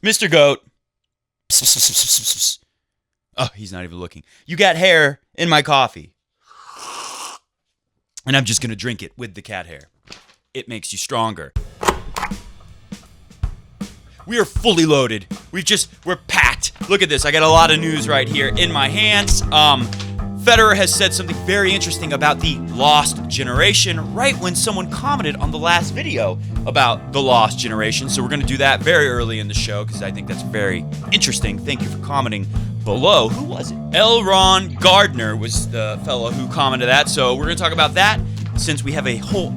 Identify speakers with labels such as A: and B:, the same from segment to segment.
A: Mr. Goat. Oh, he's not even looking. You got hair in my coffee. And I'm just going to drink it with the cat hair. It makes you stronger. We are fully loaded. We're packed. Look at this. I got a lot of news right here in my hands. Federer has said something very interesting about the lost generation right when someone commented on the last video about the lost generation. So we're going to do that very early in the show because I think that's very interesting. Thank you for commenting below. Who was it? L. Ron Gardner was the fellow who commented that. So we're going to talk about that since we have a whole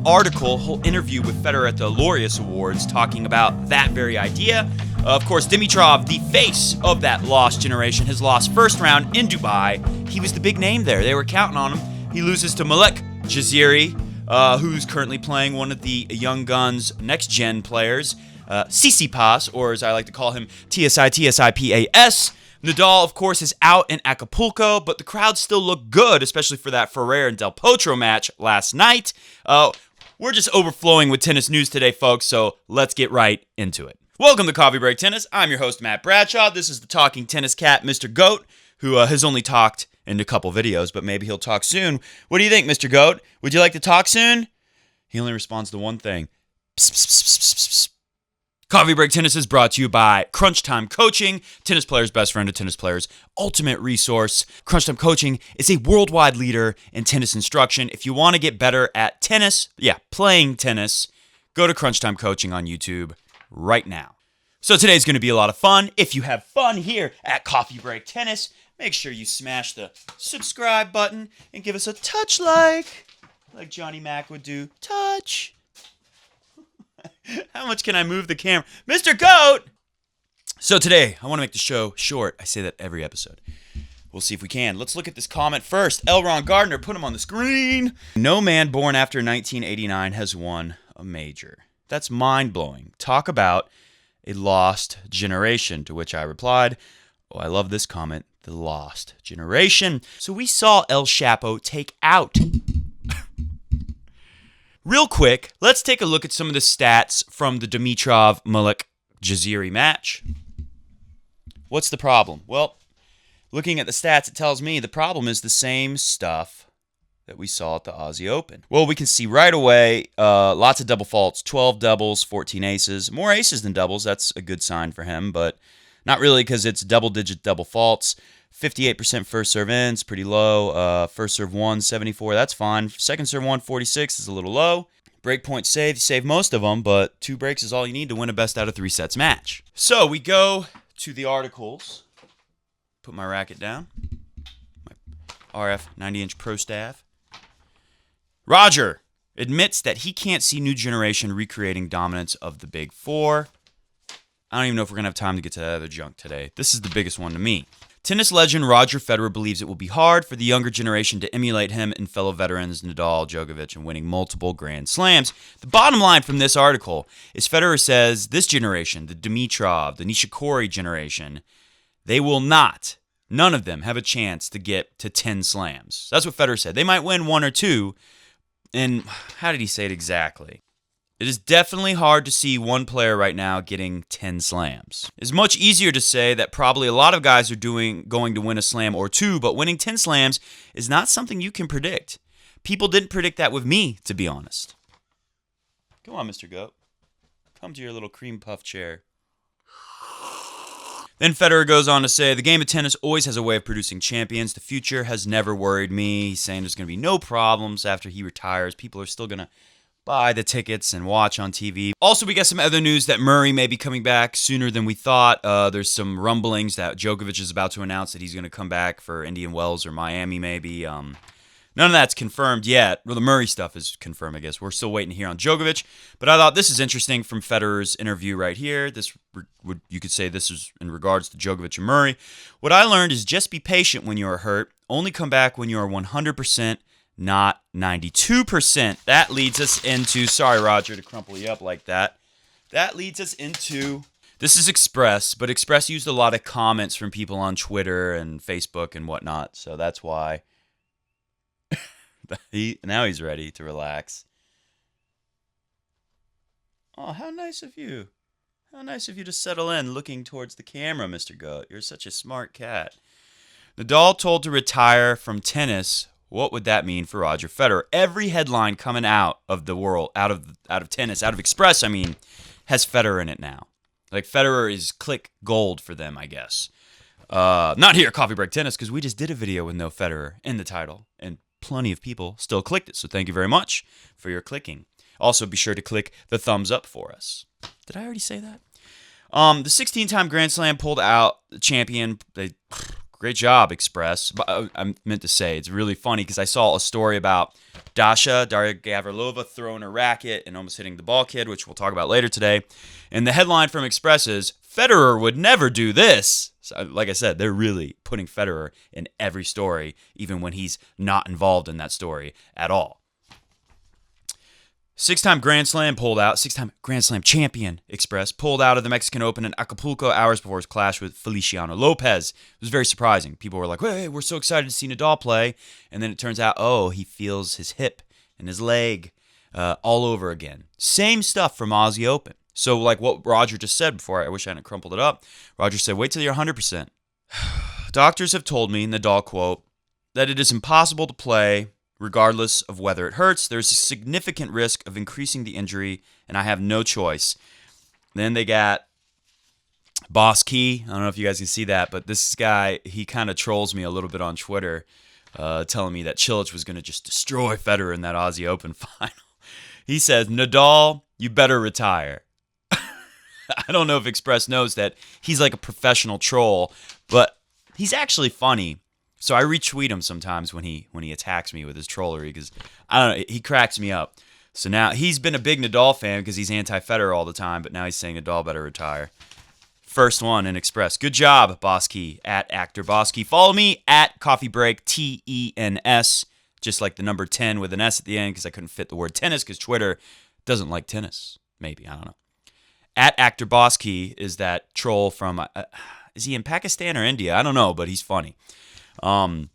A: interview with Federer at the Laureus Awards talking about that very idea. Of course, Dimitrov, the face of that lost generation, has lost first round in Dubai. He was the big name there. They were counting on him. He loses to Malek Jaziri, who's currently playing one of the young guns next-gen players, Tsitsipas, or as I like to call him, Tsitsipas. Nadal, of course, is out in Acapulco, but the crowd still looked good, especially for that Federer and Del Potro match last night. We're just overflowing with tennis news today, folks, so let's get right into it. Welcome to Coffee Break Tennis. I'm your host, Matt Bradshaw. This is the talking tennis cat, Mr. Goat, who has only talked in a couple videos, but maybe he'll talk soon. What do you think, Mr. Goat? Would you like to talk soon? He only responds to one thing. Psst, psst, psst, psst, psst. Coffee Break Tennis is brought to you by Crunch Time Coaching, tennis players' best friend to tennis players' ultimate resource. Crunch Time Coaching is a worldwide leader in tennis instruction. If you want to get better at tennis, playing tennis, go to Crunch Time Coaching on YouTube right now. So today's going to be a lot of fun. If you have fun here at Coffee Break Tennis, make sure you smash the subscribe button and give us a touch like Johnny Mac would do. Touch. How much can I move the camera? Mr. Goat! So today, I want to make the show short. I say that every episode. We'll see if we can. Let's look at this comment first. L. Ron Gardner, put him on the screen. No man born after 1989 has won a major. That's mind-blowing. Talk about a lost generation, to which I replied, oh, I love this comment, the lost generation. So we saw El Chapo take out. Real quick, let's take a look at some of the stats from the Dimitrov-Malek Jaziri match. What's the problem? Well, looking at the stats, it tells me the problem is the same stuff that we saw at the Aussie Open. Well, we can see right away, lots of double faults, 12 doubles, 14 aces. More aces than doubles, that's a good sign for him, but not really because it's double-digit double faults. 58% first serve ends, pretty low. First serve 1, 74, that's fine. Second serve 1, 46 is a little low. Break point save, you save most of them, but 2 breaks is all you need to win a best out of 3 sets match. So we go to the articles. Put my racket down. My RF 90-inch Pro Staff. Roger admits that he can't see new generation recreating dominance of the Big Four. I don't even know if we're going to have time to get to that other junk today. This is the biggest one to me. Tennis legend Roger Federer believes it will be hard for the younger generation to emulate him and fellow veterans Nadal, Djokovic, and winning multiple Grand Slams. The bottom line from this article is Federer says this generation, the Dimitrov, the Nishikori generation, they will not, none of them have a chance to get to 10 slams. That's what Federer said. They might win 1 or 2, and how did he say it exactly? It is definitely hard to see one player right now getting 10 slams. It's much easier to say that probably a lot of guys are going to win a slam or 2, but winning 10 slams is not something you can predict. People didn't predict that with me, to be honest. Come on, Mr. Goat. Come to your little cream puff chair. Then Federer goes on to say, the game of tennis always has a way of producing champions. The future has never worried me. He's saying there's going to be no problems after he retires. People are still going to buy the tickets and watch on TV. Also, we got some other news that Murray may be coming back sooner than we thought. There's some rumblings that Djokovic is about to announce that he's going to come back for Indian Wells or Miami maybe. None of that's confirmed yet. Well, the Murray stuff is confirmed, I guess. We're still waiting to hear on Djokovic. But I thought this is interesting from Federer's interview right here. You could say this is in regards to Djokovic and Murray. What I learned is just be patient when you are hurt. Only come back when you are 100%. Not 92%. That leads us into, sorry, Roger, to crumple you up like that. That leads us into, this is Express, but Express used a lot of comments from people on Twitter and Facebook and whatnot, so that's why. Now he's ready to relax. Oh, how nice of you. How nice of you to settle in looking towards the camera, Mr. Goat. You're such a smart cat. Nadal told to retire from tennis. What would that mean for Roger Federer? Every headline coming out of the world, out of tennis, out of Express, has Federer in it now. Like, Federer is click gold for them, I guess. Not here at Coffee Break Tennis, because we just did a video with no Federer in the title, and plenty of people still clicked it. So thank you very much for your clicking. Also, be sure to click the thumbs up for us. Did I already say that? The 16-time Grand Slam pulled out the champion. Great job, Express. I meant to say, it's really funny because I saw a story about Daria Gavrilova throwing her racket and almost hitting the ball kid, which we'll talk about later today. And the headline from Express is, Federer would never do this. So, like I said, they're really putting Federer in every story, even when he's not involved in that story at all. Six-time Grand Slam champion, Express, pulled out of the Mexican Open in Acapulco hours before his clash with Feliciano Lopez. It was very surprising. People were like, hey, we're so excited to see Nadal play. And then it turns out, he feels his hip and his leg all over again. Same stuff from Aussie Open. So like what Roger just said before, I wish I hadn't crumpled it up. Roger said, wait till you're 100%. Doctors have told me, Nadal quote, that it is impossible to play regardless of whether it hurts. There's a significant risk of increasing the injury, and I have no choice. Then they got Boss Key. I don't know if you guys can see that, but this guy, he kind of trolls me a little bit on Twitter, telling me that Cilic was going to just destroy Federer in that Aussie Open final. He says, Nadal, you better retire. I don't know if Express knows that he's like a professional troll, but he's actually funny. So I retweet him sometimes when he attacks me with his trollery because, I don't know, he cracks me up. So now he's been a big Nadal fan because he's anti-Federer all the time, but now he's saying Nadal better retire. First one in Express. Good job, Bosky, at Actor Bosky. Follow me at Coffee Break, TENS, just like the number 10 with an S at the end because I couldn't fit the word tennis because Twitter doesn't like tennis. Maybe, I don't know. At Actor Bosky is that troll from, is he in Pakistan or India? I don't know, but he's funny. I'm,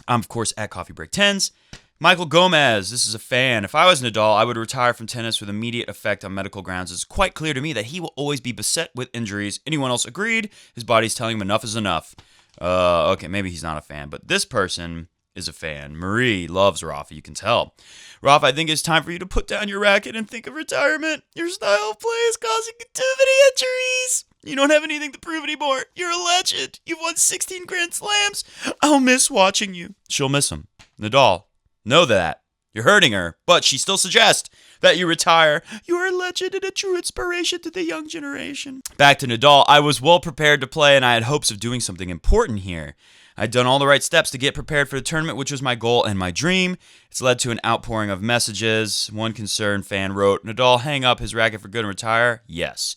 A: of course, at Coffee Break 10s. Michael Gomez, this is a fan. If I was Nadal, I would retire from tennis with immediate effect on medical grounds. It's quite clear to me that he will always be beset with injuries. Anyone else agreed? His body's telling him enough is enough. Okay, maybe he's not a fan, but this person is a fan. Marie loves Rafa, you can tell. Rafa, I think it's time for you to put down your racket and think of retirement. Your style of play is causing too many injuries. You don't have anything to prove anymore. You're a legend. You've won 16 Grand Slams. I'll miss watching you. She'll miss him. Nadal, know that. You're hurting her, but she still suggests that you retire. You're a legend and a true inspiration to the young generation. Back to Nadal. I was well prepared to play, and I had hopes of doing something important here. I'd done all the right steps to get prepared for the tournament, which was my goal and my dream. It's led to an outpouring of messages. One concerned fan wrote, Nadal hang up his racket for good and retire? Yes.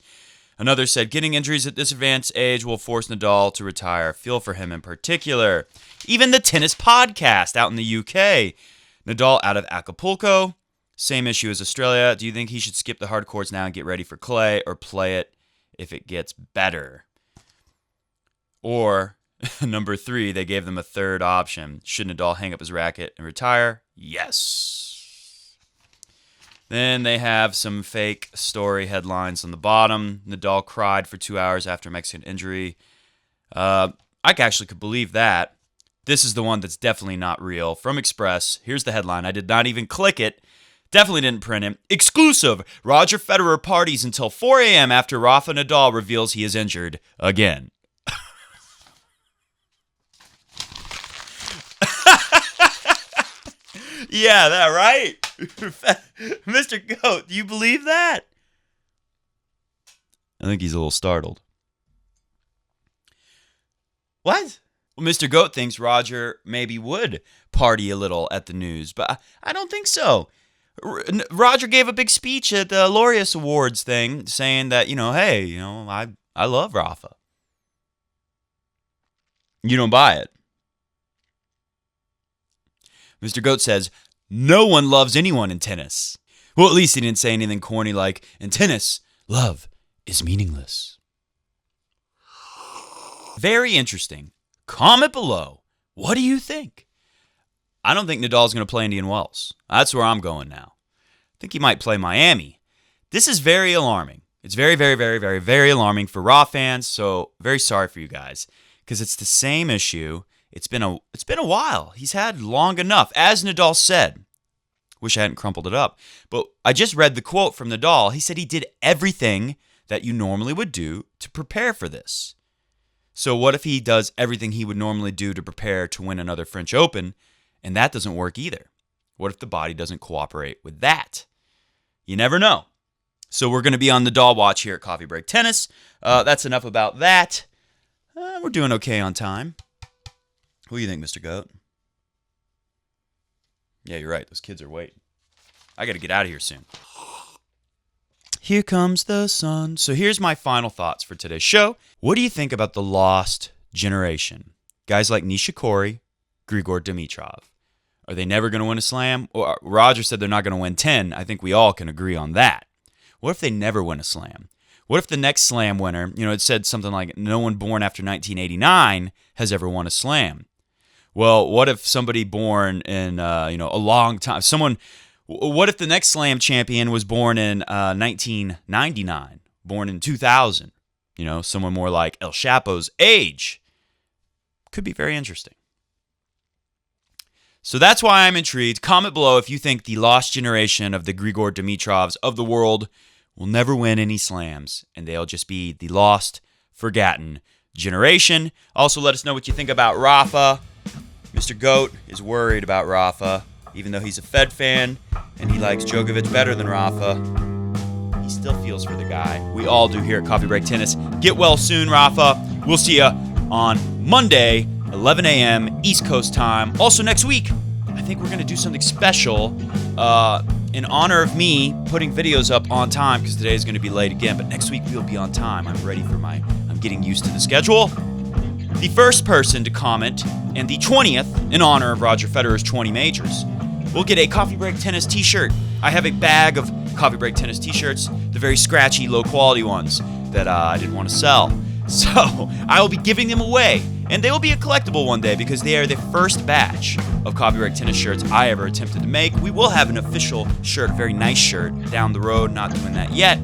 A: Another said, getting injuries at this advanced age will force Nadal to retire. Feel for him in particular. Even the Tennis Podcast out in the UK. Nadal out of Acapulco. Same issue as Australia. Do you think he should skip the hard courts now and get ready for clay or play it if it gets better? Or, number 3, they gave them a third option. Should Nadal hang up his racket and retire? Yes. Then they have some fake story headlines on the bottom. Nadal cried for 2 hours after Mexican injury. I actually could believe that. This is the one that's definitely not real. From Express, here's the headline. I did not even click it. Definitely didn't print it. Exclusive. Roger Federer parties until 4 a.m. after Rafa Nadal reveals he is injured again. Yeah, that right? Mr. Goat, do you believe that? I think he's a little startled. What? Well, Mr. Goat thinks Roger maybe would party a little at the news, but I don't think so. Roger gave a big speech at the Laureus Awards thing saying that, hey, I love Rafa. You don't buy it. Mr. Goat says, no one loves anyone in tennis. Well, at least he didn't say anything corny like, in tennis, love is meaningless. Very interesting. Comment below. What do you think? I don't think Nadal's going to play Indian Wells. That's where I'm going now. I think he might play Miami. This is very alarming. It's very, very, very, very, very alarming for Raw fans. So very sorry for you guys, because it's the same issue. It's been a while. He's had long enough, as Nadal said. Wish I hadn't crumpled it up. But I just read the quote from Nadal. He said he did everything that you normally would do to prepare for this. So what if he does everything he would normally do to prepare to win another French Open, and that doesn't work either? What if the body doesn't cooperate with that? You never know. So we're going to be on Nadal watch here at Coffee Break Tennis. That's enough about that. We're doing okay on time. What do you think, Mr. Goat? Yeah, you're right. Those kids are waiting. I got to get out of here soon. Here comes the sun. So here's my final thoughts for today's show. What do you think about the lost generation? Guys like Nishikori, Grigor Dimitrov. Are they never going to win a slam? Or Roger said they're not going to win 10. I think we all can agree on that. What if they never win a slam? What if the next slam winner, it said something like no one born after 1989 has ever won a slam? Well, what if somebody born in, a long time, what if the next slam champion was born in 1999, born in 2000? Someone more like El Chapo's age. Could be very interesting. So that's why I'm intrigued. Comment below if you think the lost generation of the Grigor Dimitrovs of the world will never win any slams, and they'll just be the lost, forgotten generation. Also, let us know what you think about Rafa. Mr. Goat is worried about Rafa, even though he's a Fed fan and he likes Djokovic better than Rafa. He still feels for the guy. We all do here at Coffee Break Tennis. Get well soon, Rafa. We'll see you on Monday, 11 a.m. East Coast time. Also next week, I think we're going to do something special in honor of me putting videos up on time, because today is going to be late again. But next week we'll be on time. I'm getting used to the schedule. The first person to comment, and the 20th in honor of Roger Federer's 20 majors, will get a Coffee Break Tennis t-shirt. I have a bag of Coffee Break Tennis t-shirts, the very scratchy, low-quality ones that I didn't want to sell. So I will be giving them away, and they will be a collectible one day because they are the first batch of Coffee Break Tennis shirts I ever attempted to make. We will have an official shirt, a very nice shirt, down the road. Not doing that yet.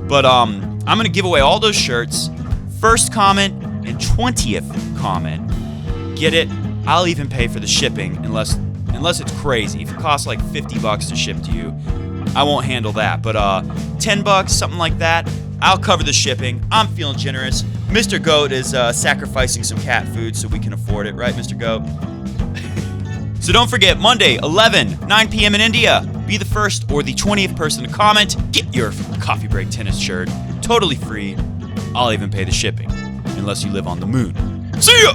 A: But I'm going to give away all those shirts. First comment and 20th comment, get it. I'll even pay for the shipping unless it's crazy. If it costs like $50 to ship to you, I won't handle that. But $10, something like that, I'll cover the shipping. I'm feeling generous. Mr. Goat is sacrificing some cat food so we can afford it, right, Mr. Goat? So don't forget, Monday, 9 p.m. in India. Be the first or the 20th person to comment. Get your Coffee Break Tennis shirt. Totally free. I'll even pay the shipping. Unless you live on the moon. See ya!